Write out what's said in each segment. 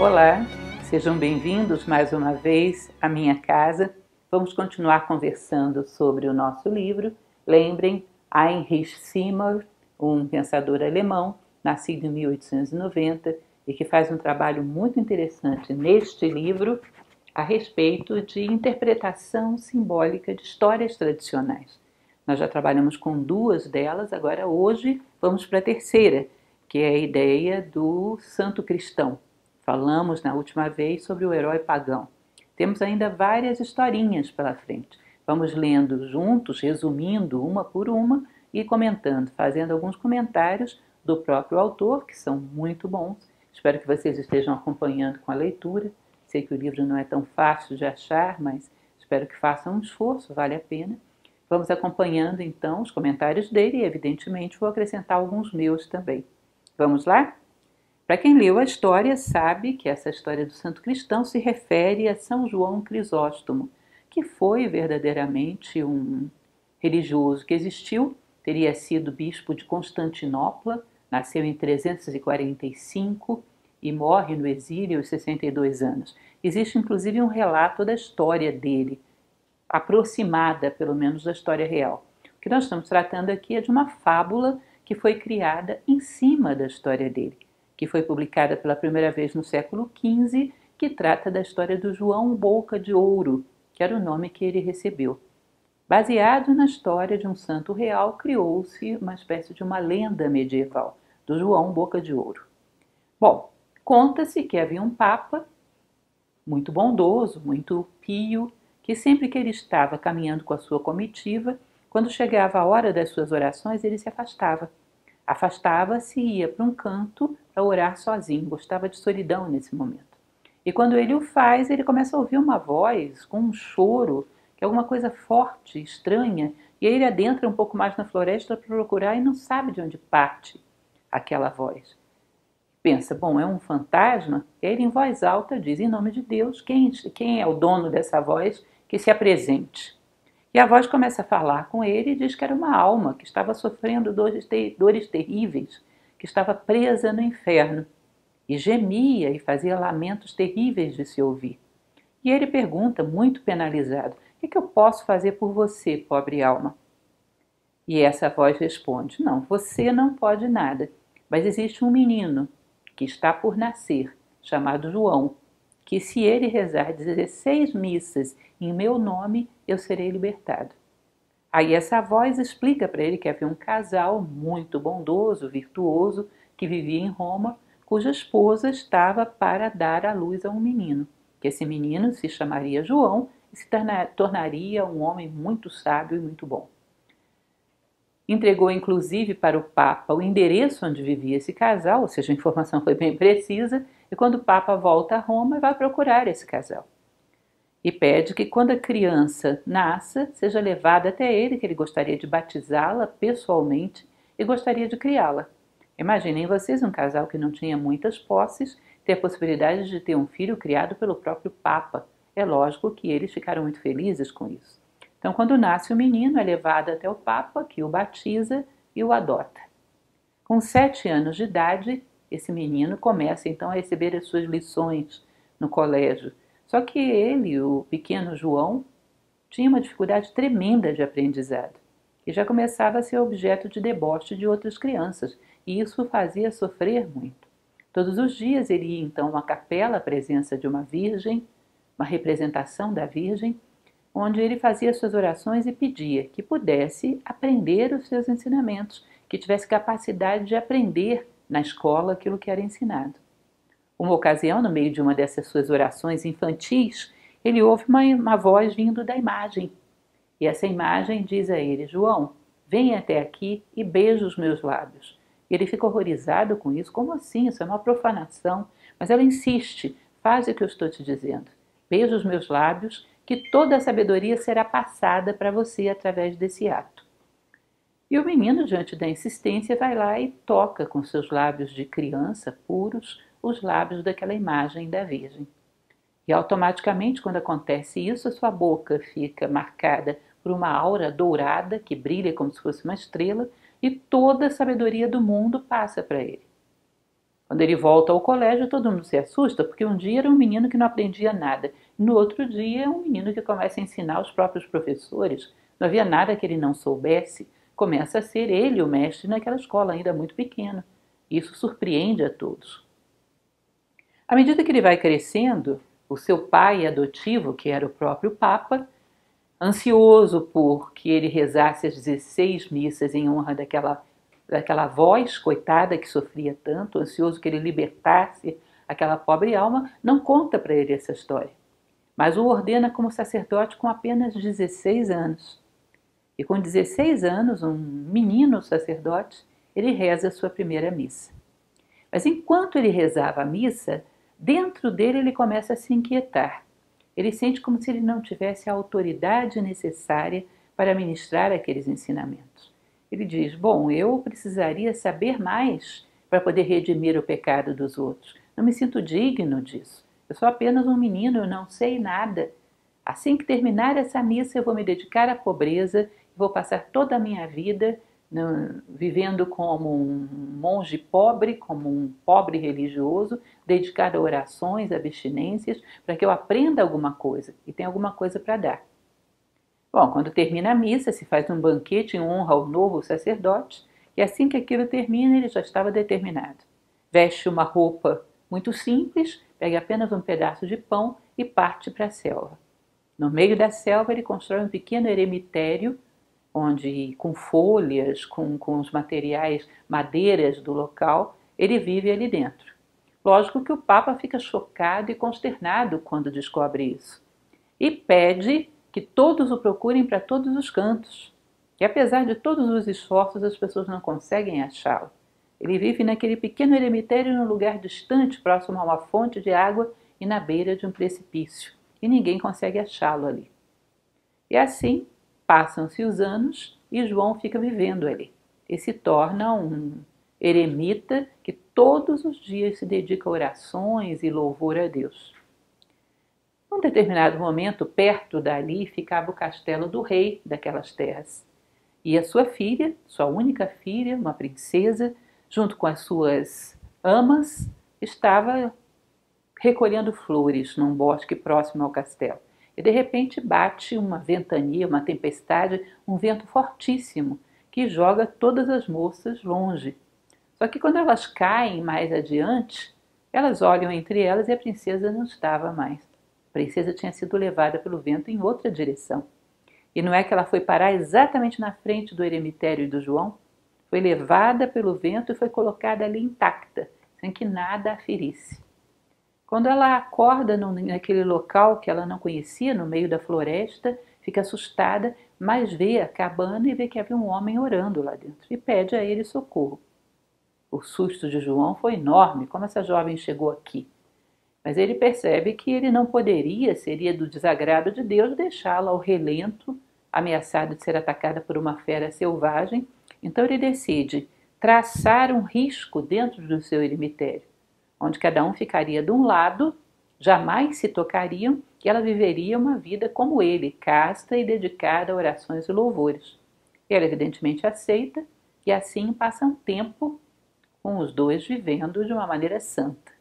Olá, sejam bem-vindos mais uma vez à minha casa. Vamos continuar conversando sobre o nosso livro. Lembrem, Heinrich Simmer, um pensador alemão, nascido em 1890 e que faz um trabalho muito interessante neste livro a respeito de interpretação simbólica de histórias tradicionais. Nós já trabalhamos com duas delas, agora hoje vamos para a terceira, que é a ideia do santo cristão. Falamos na última vez sobre o herói pagão. Temos ainda várias historinhas pela frente. Vamos lendo juntos, resumindo uma por uma e comentando, fazendo alguns comentários do próprio autor, que são muito bons. Espero que vocês estejam acompanhando com a leitura. Sei que o livro não é tão fácil de achar, mas espero que façam um esforço, vale a pena. Vamos acompanhando então os comentários dele e, evidentemente, vou acrescentar alguns meus também. Vamos lá? Para quem leu a história sabe que essa história do santo cristão se refere a São João Crisóstomo, que foi verdadeiramente um religioso que existiu, teria sido bispo de Constantinopla, nasceu em 345 e morre no exílio aos 62 anos. Existe inclusive um relato da história dele, aproximada pelo menos da história real. O que nós estamos tratando aqui é de uma fábula que foi criada em cima da história dele, que foi publicada pela primeira vez no século XV, que trata da história do João Boca de Ouro, que era o nome que ele recebeu. Baseado na história de um santo real, criou-se uma espécie de uma lenda medieval do João Boca de Ouro. Bom, conta-se que havia um papa muito bondoso, muito pio, que sempre que ele estava caminhando com a sua comitiva, quando chegava a hora das suas orações, ele se afastava. Afastava-se e ia para um canto para orar sozinho, gostava de solidão nesse momento. E quando ele o faz, ele começa a ouvir uma voz com um choro, que é alguma coisa forte, estranha, e aí ele adentra um pouco mais na floresta para procurar e não sabe de onde parte aquela voz. Pensa, bom, é um fantasma? E aí ele em voz alta diz, em nome de Deus, quem é o dono dessa voz que se apresente? E a voz começa a falar com ele e diz que era uma alma que estava sofrendo dores terríveis, que estava presa no inferno, e gemia e fazia lamentos terríveis de se ouvir. E ele pergunta, muito penalizado, o que eu posso fazer por você, pobre alma? E essa voz responde, não, você não pode nada, mas existe um menino que está por nascer, chamado João, que se ele rezar 16 missas em meu nome, eu serei libertado. Aí essa voz explica para ele que havia um casal muito bondoso, virtuoso, que vivia em Roma, cuja esposa estava para dar à luz a um menino, que esse menino se chamaria João e se tornaria um homem muito sábio e muito bom. Entregou inclusive para o Papa o endereço onde vivia esse casal, ou seja, a informação foi bem precisa, e quando o Papa volta a Roma, vai procurar esse casal. E pede que quando a criança nasça, seja levada até ele, que ele gostaria de batizá-la pessoalmente e gostaria de criá-la. Imaginem vocês um casal que não tinha muitas posses, ter a possibilidade de ter um filho criado pelo próprio Papa. É lógico que eles ficaram muito felizes com isso. Então, quando nasce o menino, é levado até o Papa, que o batiza e o adota. Com 7 anos de idade, esse menino começa então a receber as suas lições no colégio. Só que ele, o pequeno João, tinha uma dificuldade tremenda de aprendizado e já começava a ser objeto de deboche de outras crianças, e isso o fazia sofrer muito. Todos os dias ele ia então a uma capela à presença de uma virgem, uma representação da virgem, onde ele fazia suas orações e pedia que pudesse aprender os seus ensinamentos, que tivesse capacidade de aprender na escola aquilo que era ensinado. Uma ocasião, no meio de uma dessas suas orações infantis, ele ouve uma voz vindo da imagem. E essa imagem diz a ele, João, vem até aqui e beija os meus lábios. E ele fica horrorizado com isso. Como assim? Isso é uma profanação. Mas ela insiste, faz o que eu estou te dizendo. Beija os meus lábios, que toda a sabedoria será passada para você através desse ato. E o menino, diante da insistência, vai lá e toca com seus lábios de criança puros os lábios daquela imagem da Virgem. E automaticamente, quando acontece isso, a sua boca fica marcada por uma aura dourada que brilha como se fosse uma estrela e toda a sabedoria do mundo passa para ele. Quando ele volta ao colégio, todo mundo se assusta, porque um dia era um menino que não aprendia nada, no outro dia é um menino que começa a ensinar os próprios professores, não havia nada que ele não soubesse, começa a ser ele o mestre naquela escola, ainda muito pequeno. Isso surpreende a todos. À medida que ele vai crescendo, o seu pai adotivo, que era o próprio Papa, ansioso por que ele rezasse as 16 missas em honra daquela voz coitada que sofria tanto, ansioso que ele libertasse aquela pobre alma, não conta para ele essa história, mas o ordena como sacerdote com apenas 16 anos. E com 16 anos, um menino sacerdote, ele reza a sua primeira missa. Mas enquanto ele rezava a missa, dentro dele ele começa a se inquietar. Ele sente como se ele não tivesse a autoridade necessária para ministrar aqueles ensinamentos. Ele diz: bom, eu precisaria saber mais para poder redimir o pecado dos outros. Não me sinto digno disso. Eu sou apenas um menino, eu não sei nada. Assim que terminar essa missa, eu vou me dedicar à pobreza, vou passar toda a minha vida vivendo como um monge pobre, como um pobre religioso, dedicado a orações, abstinências, para que eu aprenda alguma coisa e tenha alguma coisa para dar. Bom, quando termina a missa, se faz um banquete em honra ao novo sacerdote, e assim que aquilo termina, ele já estava determinado. Veste uma roupa muito simples, pega apenas um pedaço de pão e parte para a selva. No meio da selva, ele constrói um pequeno eremitério, onde com folhas, com os materiais, madeiras do local, ele vive ali dentro. Lógico que o Papa fica chocado e consternado quando descobre isso. E pede que todos o procurem para todos os cantos. E apesar de todos os esforços, as pessoas não conseguem achá-lo. Ele vive naquele pequeno eremitério num lugar distante, próximo a uma fonte de água e na beira de um precipício. E ninguém consegue achá-lo ali. E assim, passam-se os anos e João fica vivendo ali e se torna um eremita que todos os dias se dedica a orações e louvor a Deus. Num determinado momento, perto dali, ficava o castelo do rei daquelas terras. E a sua filha, sua única filha, uma princesa, junto com as suas amas, estava recolhendo flores num bosque próximo ao castelo. E de repente bate uma ventania, uma tempestade, um vento fortíssimo que joga todas as moças longe. Só que quando elas caem mais adiante, elas olham entre elas e a princesa não estava mais. A princesa tinha sido levada pelo vento em outra direção. E não é que ela foi parar exatamente na frente do eremitério do João? Foi levada pelo vento e foi colocada ali intacta, sem que nada a ferisse. Quando ela acorda naquele local que ela não conhecia, no meio da floresta, fica assustada, mas vê a cabana e vê que havia um homem orando lá dentro e pede a ele socorro. O susto de João foi enorme, como essa jovem chegou aqui. Mas ele percebe que ele não poderia, seria do desagrado de Deus, deixá-la ao relento, ameaçada de ser atacada por uma fera selvagem. Então ele decide traçar um risco dentro do seu eremitério, onde cada um ficaria de um lado, jamais se tocariam, e ela viveria uma vida como ele, casta e dedicada a orações e louvores. Ela evidentemente aceita, e assim passa um tempo com os dois vivendo de uma maneira santa.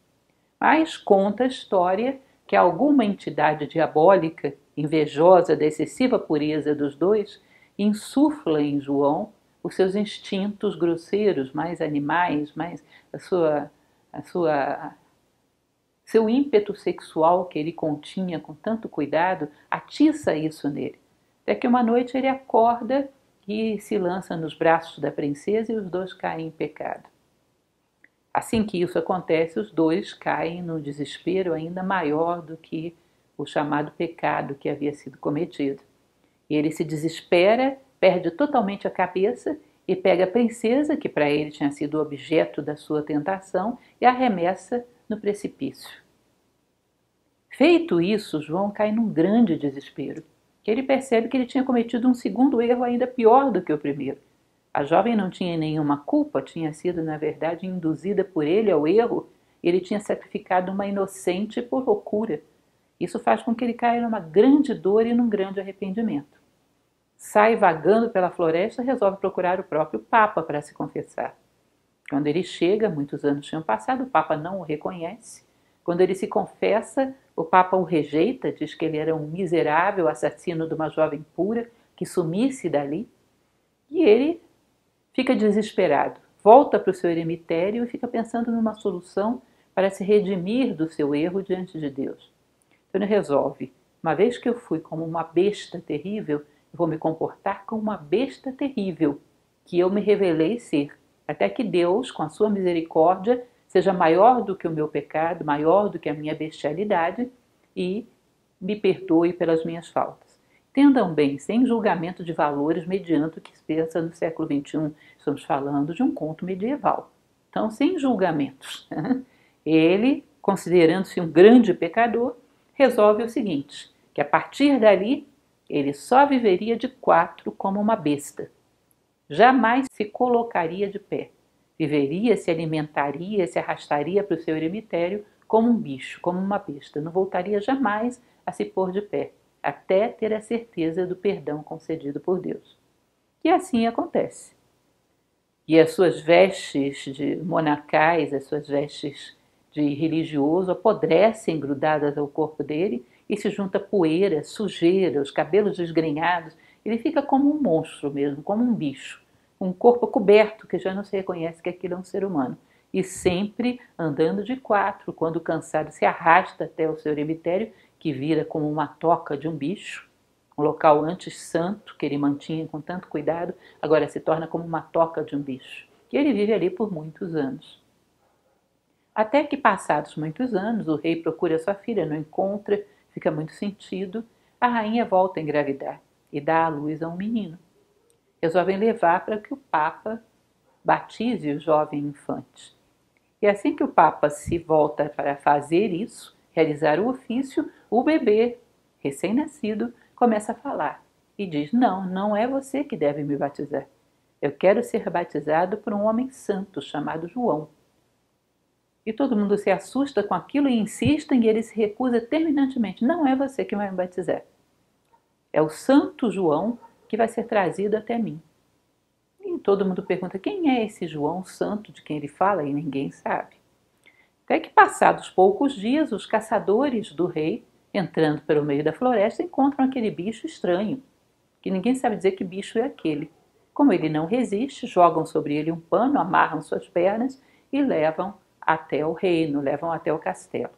Mas conta a história que alguma entidade diabólica, invejosa da excessiva pureza dos dois, insufla em João os seus instintos grosseiros, mais animais, mais seu ímpeto sexual que ele continha com tanto cuidado, atiça isso nele. Até que uma noite ele acorda e se lança nos braços da princesa e os dois caem em pecado. Assim que isso acontece, os dois caem num desespero ainda maior do que o chamado pecado que havia sido cometido. E ele se desespera, perde totalmente a cabeça e pega a princesa, que para ele tinha sido objeto da sua tentação, e arremessa no precipício. Feito isso, João cai num grande desespero, que ele percebe que ele tinha cometido um segundo erro ainda pior do que o primeiro. A jovem não tinha nenhuma culpa, tinha sido, na verdade, induzida por ele ao erro, e ele tinha sacrificado uma inocente por loucura. Isso faz com que ele caia numa grande dor e num grande arrependimento. Sai vagando pela floresta e resolve procurar o próprio Papa para se confessar. Quando ele chega, muitos anos tinham passado, o Papa não o reconhece. Quando ele se confessa, o Papa o rejeita, diz que ele era um miserável assassino de uma jovem pura, que sumisse dali. E ele fica desesperado, volta para o seu eremitério e fica pensando numa solução para se redimir do seu erro diante de Deus. Então ele resolve, uma vez que eu fui como uma besta terrível, eu vou me comportar como uma besta terrível, que eu me revelei ser, até que Deus, com a sua misericórdia, seja maior do que o meu pecado, maior do que a minha bestialidade e me perdoe pelas minhas faltas. Entendam bem, sem julgamento de valores mediante o que se pensa no século XXI, estamos falando de um conto medieval. Então, sem julgamentos. Ele, considerando-se um grande pecador, resolve o seguinte, que a partir dali ele só viveria de quatro como uma besta. Jamais se colocaria de pé. Viveria, se alimentaria, se arrastaria para o seu eremitério como um bicho, como uma besta. Não voltaria jamais a se pôr de pé, até ter a certeza do perdão concedido por Deus. E assim acontece. E as suas vestes de monacais, as suas vestes de religioso apodrecem grudadas ao corpo dele e se junta poeira, sujeira, os cabelos desgrenhados. Ele fica como um monstro mesmo, como um bicho. Um corpo coberto que já não se reconhece que aquilo é um ser humano. E sempre andando de quatro, quando cansado se arrasta até o seu eremitério, que vira como uma toca de um bicho, um local antes santo, que ele mantinha com tanto cuidado, agora se torna como uma toca de um bicho. E ele vive ali por muitos anos. Até que, passados muitos anos, o rei procura sua filha, não encontra, fica muito sentido, a rainha volta a engravidar e dá à luz a um menino. Resolvem levar para que o Papa batize o jovem infante. E assim que o Papa se volta para fazer isso, realizar o ofício, o bebê, recém-nascido, começa a falar e diz: não, não é você que deve me batizar. Eu quero ser batizado por um homem santo chamado João. E todo mundo se assusta com aquilo e insistem e ele se recusa terminantemente. Não é você que vai me batizar. É o santo João que vai ser trazido até mim. E todo mundo pergunta: quem é esse João santo de quem ele fala? E ninguém sabe. Até que, passados poucos dias, os caçadores do rei, entrando pelo meio da floresta, encontram aquele bicho estranho, que ninguém sabe dizer que bicho é aquele. Como ele não resiste, jogam sobre ele um pano, amarram suas pernas e levam até o reino, levam até o castelo.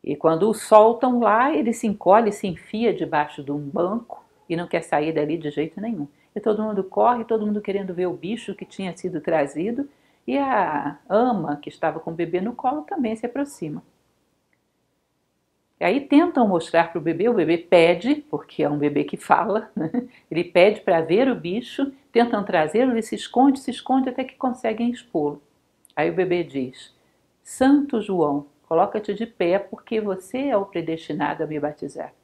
E quando o soltam lá, ele se encolhe, se enfia debaixo de um banco e não quer sair dali de jeito nenhum. E todo mundo corre, todo mundo querendo ver o bicho que tinha sido trazido, e a ama que estava com o bebê no colo também se aproxima. E aí tentam mostrar para o bebê pede, porque é um bebê que fala, né? Ele pede para ver o bicho, tentam trazê-lo, ele se esconde até que conseguem expô-lo. Aí o bebê diz: Santo João, coloca-te de pé porque você é o predestinado a me batizar.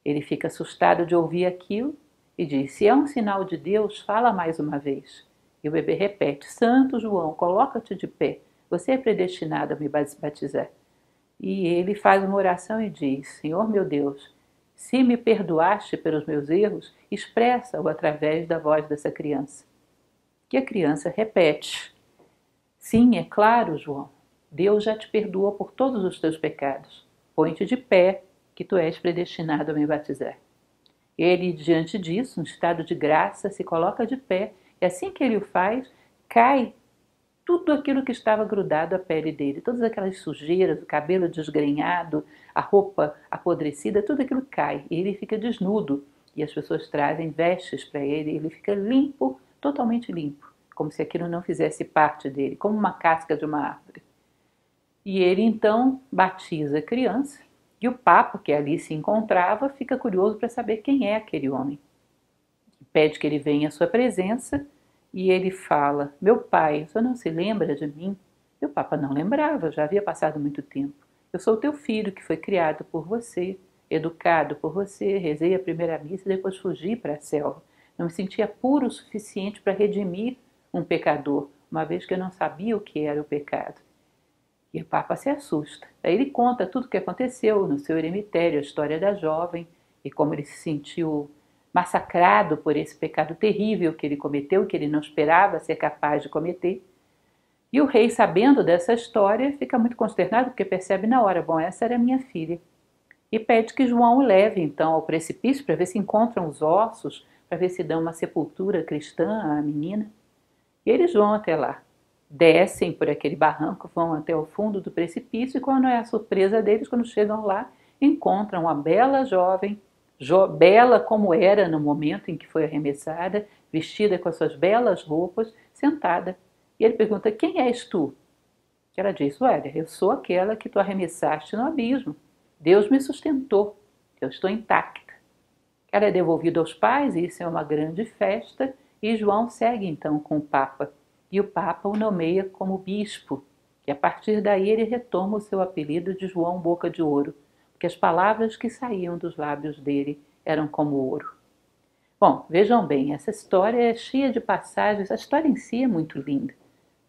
Ele fica assustado de ouvir aquilo e diz: se é um sinal de Deus, fala mais uma vez. E o bebê repete: Santo João, coloca-te de pé, você é predestinado a me batizar. E ele faz uma oração e diz: Senhor meu Deus, se me perdoaste pelos meus erros, expressa-o através da voz dessa criança. Que a criança repete: sim, é claro, João, Deus já te perdoou por todos os teus pecados. Põe-te de pé, que tu és predestinado a me batizar. Ele, diante disso, em estado de graça, se coloca de pé, e assim que ele o faz, cai tudo aquilo que estava grudado à pele dele, todas aquelas sujeiras, o cabelo desgrenhado, a roupa apodrecida, tudo aquilo cai, e ele fica desnudo, e as pessoas trazem vestes para ele, e ele fica limpo, totalmente limpo, como se aquilo não fizesse parte dele, como uma casca de uma árvore. E ele então batiza a criança, e o Papa, que ali se encontrava, fica curioso para saber quem é aquele homem. Pede que ele venha à sua presença, e ele fala: meu pai, o senhor não se lembra de mim? E o Papa não lembrava, já havia passado muito tempo. Eu sou teu filho que foi criado por você, educado por você, rezei a primeira missa e depois fugi para a selva. Não me sentia puro o suficiente para redimir um pecador, uma vez que eu não sabia o que era o pecado. E o Papa se assusta. Aí ele conta tudo o que aconteceu no seu eremitério, a história da jovem e como ele se sentiu massacrado por esse pecado terrível que ele cometeu, que ele não esperava ser capaz de cometer. E o rei, sabendo dessa história, fica muito consternado porque percebe na hora, bom, essa era minha filha. E pede que João o leve então ao precipício para ver se encontram os ossos, para ver se dão uma sepultura cristã à menina. E eles vão até lá, descem por aquele barranco, vão até o fundo do precipício e qual é a surpresa deles quando chegam lá, encontram uma bela jovem, bela como era no momento em que foi arremessada, vestida com as suas belas roupas, sentada. E ele pergunta, quem és tu? Ela diz, olha, eu sou aquela que tu arremessaste no abismo. Deus me sustentou, eu estou intacta. Ela é devolvida aos pais, e isso é uma grande festa, e João segue então com o Papa. E o Papa o nomeia como bispo, e a partir daí ele retoma o seu apelido de João Boca de Ouro, porque as palavras que saíam dos lábios dele eram como ouro. Bom, vejam bem, essa história é cheia de passagens, a história em si é muito linda.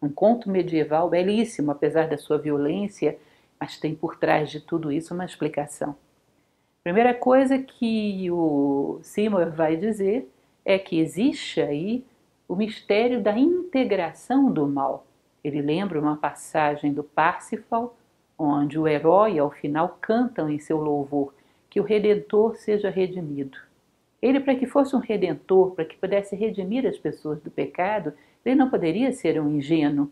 Um conto medieval belíssimo, apesar da sua violência, mas tem por trás de tudo isso uma explicação. A primeira coisa que o Seymour vai dizer é que existe aí o mistério da integração do mal. Ele lembra uma passagem do Parsifal, onde o herói ao final cantam em seu louvor que o Redentor seja redimido. Ele, para que fosse um redentor, para que pudesse redimir as pessoas do pecado, ele não poderia ser um ingênuo.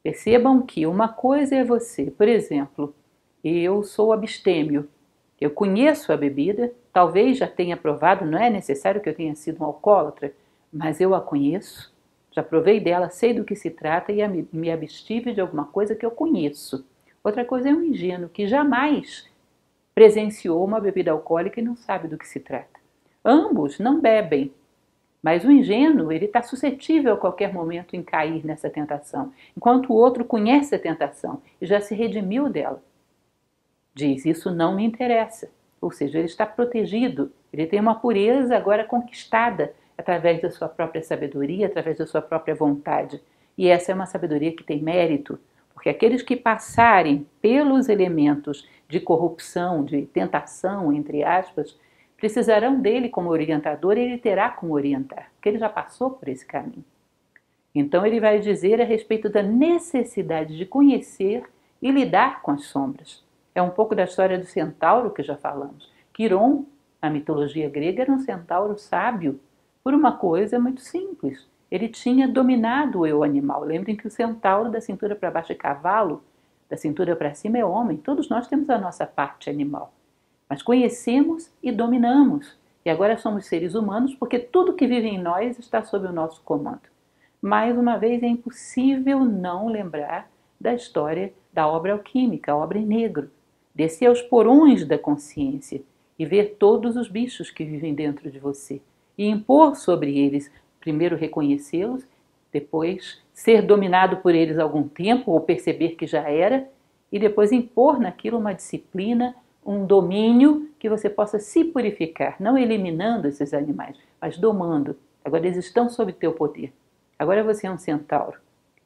Percebam que uma coisa é você, por exemplo, eu sou abstêmio, eu conheço a bebida, talvez já tenha provado, não é necessário que eu tenha sido um alcoólatra, mas eu a conheço, já provei dela, sei do que se trata e me abstive de alguma coisa que eu conheço. Outra coisa é um ingênuo que jamais presenciou uma bebida alcoólica e não sabe do que se trata. Ambos não bebem, mas o ingênuo ele está suscetível a qualquer momento em cair nessa tentação, enquanto o outro conhece a tentação e já se redimiu dela. Diz, isso não me interessa, ou seja, ele está protegido, ele tem uma pureza agora conquistada através da sua própria sabedoria, através da sua própria vontade. E essa é uma sabedoria que tem mérito, porque aqueles que passarem pelos elementos de corrupção, de tentação, entre aspas, precisarão dele como orientador e ele terá como orientar, porque ele já passou por esse caminho. Então ele vai dizer a respeito da necessidade de conhecer e lidar com as sombras. É um pouco da história do centauro que já falamos. Quiron, na mitologia grega, era um centauro sábio por uma coisa muito simples. Ele tinha dominado o eu animal. Lembrem que o centauro da cintura para baixo é cavalo, da cintura para cima é homem. Todos nós temos a nossa parte animal. Mas conhecemos e dominamos. E agora somos seres humanos porque tudo que vive em nós está sob o nosso comando. Mais uma vez, é impossível não lembrar da história da obra alquímica, a obra em negro. Descer aos porões da consciência e ver todos os bichos que vivem dentro de você. E impor sobre eles, primeiro reconhecê-los, depois ser dominado por eles algum tempo ou perceber que já era, e depois impor naquilo uma disciplina, um domínio que você possa se purificar, não eliminando esses animais, mas domando. Agora eles estão sob teu poder. Agora você é um centauro.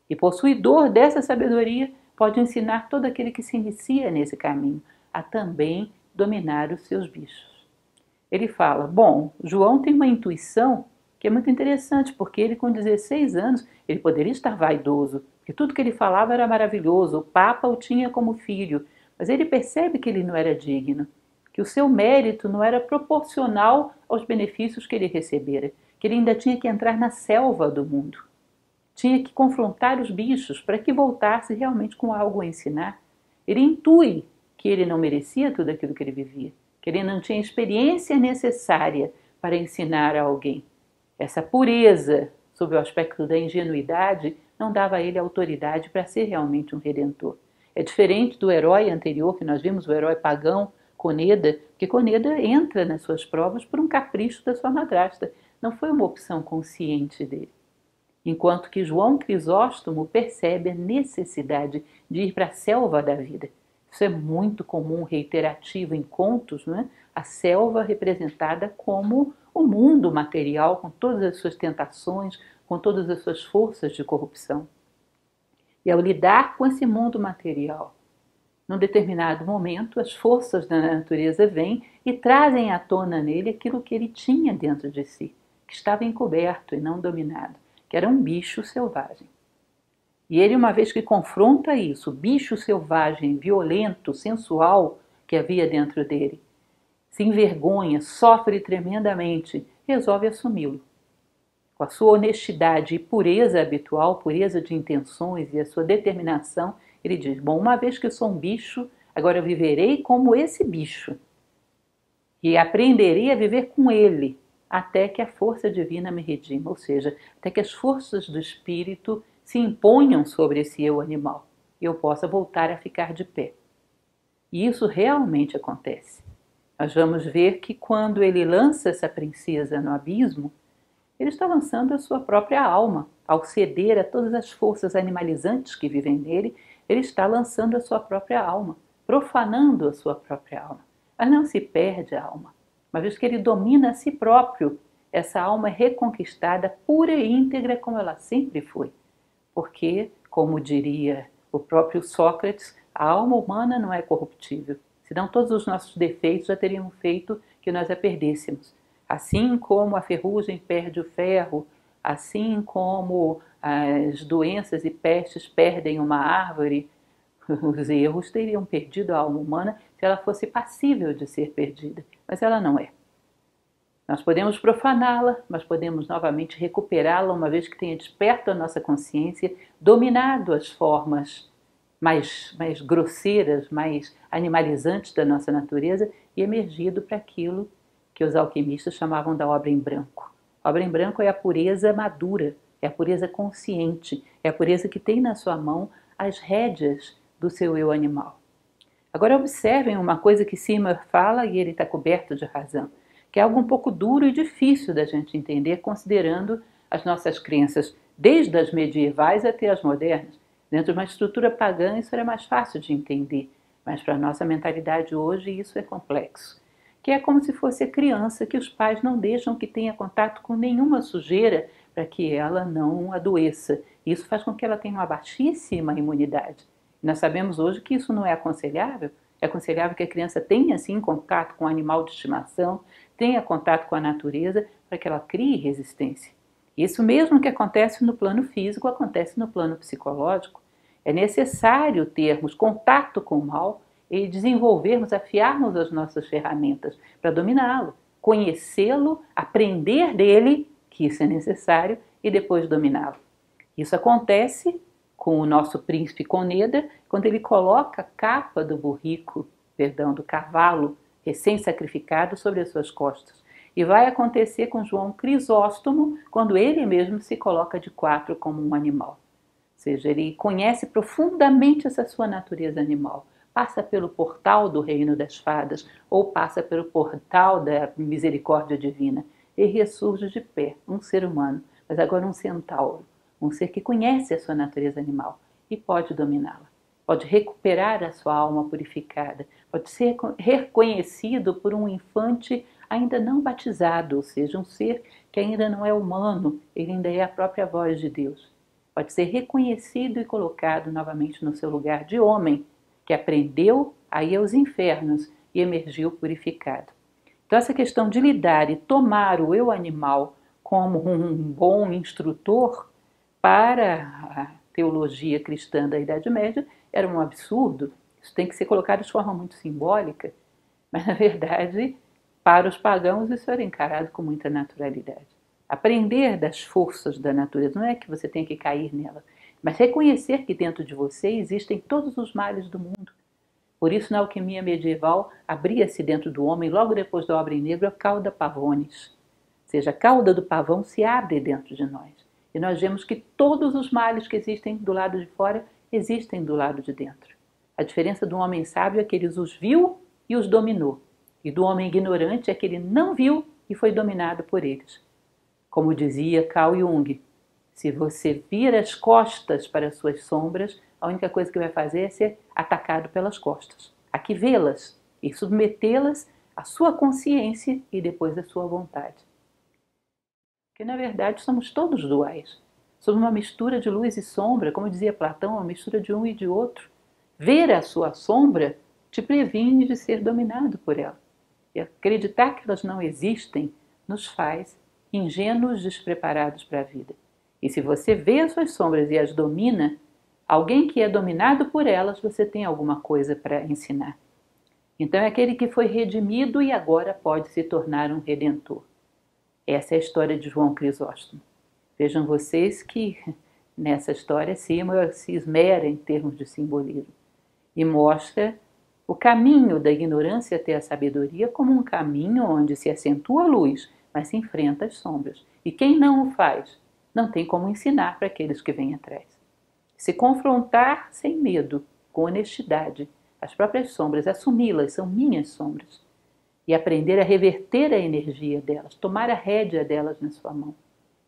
E possuidor dessa sabedoria pode ensinar todo aquele que se inicia nesse caminho a também dominar os seus bichos. Ele fala, bom, João tem uma intuição que é muito interessante, porque ele com 16 anos, ele poderia estar vaidoso, porque tudo que ele falava era maravilhoso, o Papa o tinha como filho, mas ele percebe que ele não era digno, que o seu mérito não era proporcional aos benefícios que ele recebera, que ele ainda tinha que entrar na selva do mundo. Tinha que confrontar os bichos para que voltasse realmente com algo a ensinar. Ele intui que ele não merecia tudo aquilo que ele vivia, que ele não tinha experiência necessária para ensinar a alguém. Essa pureza, sob o aspecto da ingenuidade, não dava a ele autoridade para ser realmente um redentor. É diferente do herói anterior que nós vimos, o herói pagão, Coneda, porque Coneda entra nas suas provas por um capricho da sua madrasta. Não foi uma opção consciente dele. Enquanto que João Crisóstomo percebe a necessidade de ir para a selva da vida. Isso é muito comum, reiterativo em contos, né? A selva representada como o mundo material, com todas as suas tentações, com todas as suas forças de corrupção. E ao lidar com esse mundo material, num determinado momento, as forças da natureza vêm e trazem à tona nele aquilo que ele tinha dentro de si, que estava encoberto e não dominado, que era um bicho selvagem. E ele, uma vez que confronta isso, o bicho selvagem, violento, sensual que havia dentro dele, se envergonha, sofre tremendamente, resolve assumi-lo. Com a sua honestidade e pureza habitual, pureza de intenções e a sua determinação, ele diz: bom, uma vez que eu sou um bicho, agora eu viverei como esse bicho e aprenderei a viver com ele até que a força divina me redima, ou seja, até que as forças do espírito se imponham sobre esse eu animal e eu possa voltar a ficar de pé. E isso realmente acontece. Nós vamos ver que quando ele lança essa princesa no abismo, ele está lançando a sua própria alma. Ao ceder a todas as forças animalizantes que vivem nele, ele está lançando a sua própria alma, profanando a sua própria alma. Mas não se perde a alma. Uma vez que ele domina a si próprio, essa alma é reconquistada pura e íntegra como ela sempre foi. Porque, como diria o próprio Sócrates, a alma humana não é corruptível. Senão todos os nossos defeitos já teriam feito que nós a perdêssemos. Assim como a ferrugem perde o ferro, assim como as doenças e pestes perdem uma árvore, os erros teriam perdido a alma humana se ela fosse passível de ser perdida, mas ela não é. Nós podemos profaná-la, mas podemos novamente recuperá-la uma vez que tenha desperto a nossa consciência, dominado as formas mais grosseiras, mais animalizantes da nossa natureza e emergido para aquilo que os alquimistas chamavam da obra em branco. A obra em branco é a pureza madura, é a pureza consciente, é a pureza que tem na sua mão as rédeas do seu eu animal. Agora observem uma coisa que Seymour fala, e ele está coberto de razão, que é algo um pouco duro e difícil da gente entender, considerando as nossas crenças, desde as medievais até as modernas. Dentro de uma estrutura pagã isso era mais fácil de entender, mas para a nossa mentalidade hoje isso é complexo. Que é como se fosse a criança que os pais não deixam que tenha contato com nenhuma sujeira para que ela não adoeça. Isso faz com que ela tenha uma baixíssima imunidade. Nós sabemos hoje que isso não é aconselhável. É aconselhável que a criança tenha, sim, contato com o animal de estimação, tenha contato com a natureza, para que ela crie resistência. Isso mesmo que acontece no plano físico, acontece no plano psicológico. É necessário termos contato com o mal e desenvolvermos, afiarmos as nossas ferramentas para dominá-lo, conhecê-lo, aprender dele, que isso é necessário, e depois dominá-lo. Isso acontece com o nosso príncipe Coneda, quando ele coloca a capa do do cavalo recém-sacrificado sobre as suas costas. E vai acontecer com João Crisóstomo, quando ele mesmo se coloca de quatro como um animal. Ou seja, ele conhece profundamente essa sua natureza animal. Passa pelo portal do reino das fadas ou passa pelo portal da misericórdia divina e ressurge de pé, um ser humano, mas agora um centauro, um ser que conhece a sua natureza animal e pode dominá-la. Pode recuperar a sua alma purificada, pode ser reconhecido por um infante ainda não batizado, ou seja, um ser que ainda não é humano, ele ainda é a própria voz de Deus. Pode ser reconhecido e colocado novamente no seu lugar de homem, que aprendeu a ir aos infernos e emergiu purificado. Então essa questão de lidar e tomar o eu animal como um bom instrutor para a teologia cristã da Idade Média era um absurdo. Isso tem que ser colocado de forma muito simbólica, mas na verdade, para os pagãos isso era encarado com muita naturalidade. Aprender das forças da natureza não é que você tem que cair nela, mas reconhecer que dentro de você existem todos os males do mundo. Por isso, na alquimia medieval, abria-se dentro do homem, logo depois da obra em negro, a cauda pavonis. Ou seja, a cauda do pavão se abre dentro de nós. E nós vemos que todos os males que existem do lado de fora existem do lado de dentro. A diferença do homem sábio é que ele os viu e os dominou. E do homem ignorante é que ele não viu e foi dominado por eles. Como dizia Carl Jung, se você vira as costas para as suas sombras, a única coisa que vai fazer é ser atacado pelas costas. Há que vê-las e submetê-las à sua consciência e depois à sua vontade. Porque, na verdade, somos todos duais. Somos uma mistura de luz e sombra, como dizia Platão, uma mistura de um e de outro. Ver a sua sombra te previne de ser dominado por ela. E acreditar que elas não existem nos faz ingênuos despreparados para a vida. E se você vê as suas sombras e as domina, Alguém que é dominado por elas, você tem alguma coisa para ensinar. Então é aquele que foi redimido e agora pode se tornar um redentor. Essa é a história de João Crisóstomo. Vejam vocês que nessa história Seymour se esmera em termos de simbolismo e mostra o caminho da ignorância até a sabedoria como um caminho onde se acentua a luz, mas se enfrenta as sombras. E quem não o faz, não tem como ensinar para aqueles que vêm atrás. Se confrontar sem medo, com honestidade, as próprias sombras, assumi-las, são minhas sombras, e aprender a reverter a energia delas, tomar a rédea delas na sua mão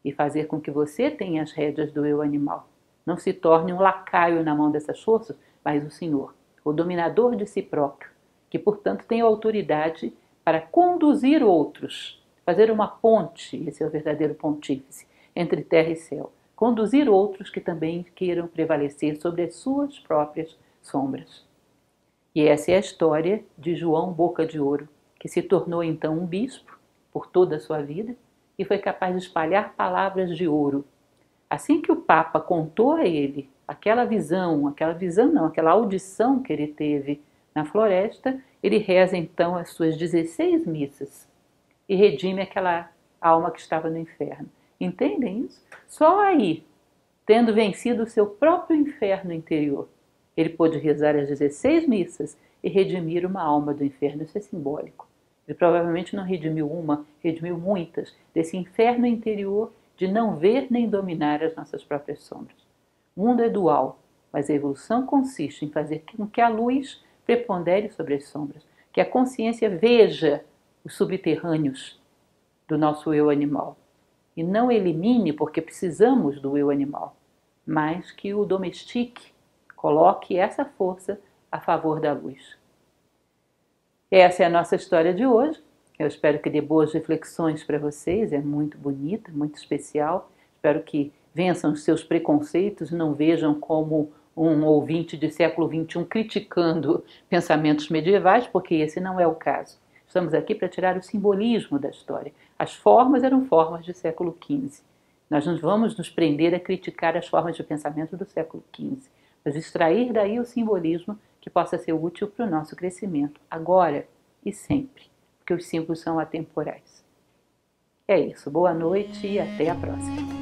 e fazer com que você tenha as rédeas do eu animal. Não se torne um lacaio na mão dessas forças, mas o Senhor, o dominador de si próprio, que portanto tem autoridade para conduzir outros, fazer uma ponte, esse é o verdadeiro pontífice, entre terra e céu, conduzir outros que também queiram prevalecer sobre as suas próprias sombras. E essa é a história de João Boca de Ouro, que se tornou então um bispo por toda a sua vida e foi capaz de espalhar palavras de ouro. Assim que o Papa contou a ele aquela audição que ele teve na floresta, ele reza então as suas 16 missas e redime aquela alma que estava no inferno. Entendem isso? Só aí, tendo vencido o seu próprio inferno interior, ele pôde rezar as 16 missas e redimir uma alma do inferno. Isso é simbólico. Ele provavelmente não redimiu uma, redimiu muitas, desse inferno interior de não ver nem dominar as nossas próprias sombras. O mundo é dual, mas a evolução consiste em fazer com que a luz prepondere sobre as sombras, que a consciência veja os subterrâneos do nosso eu animal. E não elimine, porque precisamos do eu animal, mas que o domestique, coloque essa força a favor da luz. Essa é a nossa história de hoje. Eu espero que dê boas reflexões para vocês. É muito bonita, muito especial. Espero que vençam os seus preconceitos e não vejam como um ouvinte de século XXI criticando pensamentos medievais, porque esse não é o caso. Estamos aqui para tirar o simbolismo da história. As formas eram formas do século XV. Nós não vamos nos prender a criticar as formas de pensamento do século XV, mas extrair daí o simbolismo que possa ser útil para o nosso crescimento, agora e sempre, porque os símbolos são atemporais. É isso, boa noite e até a próxima.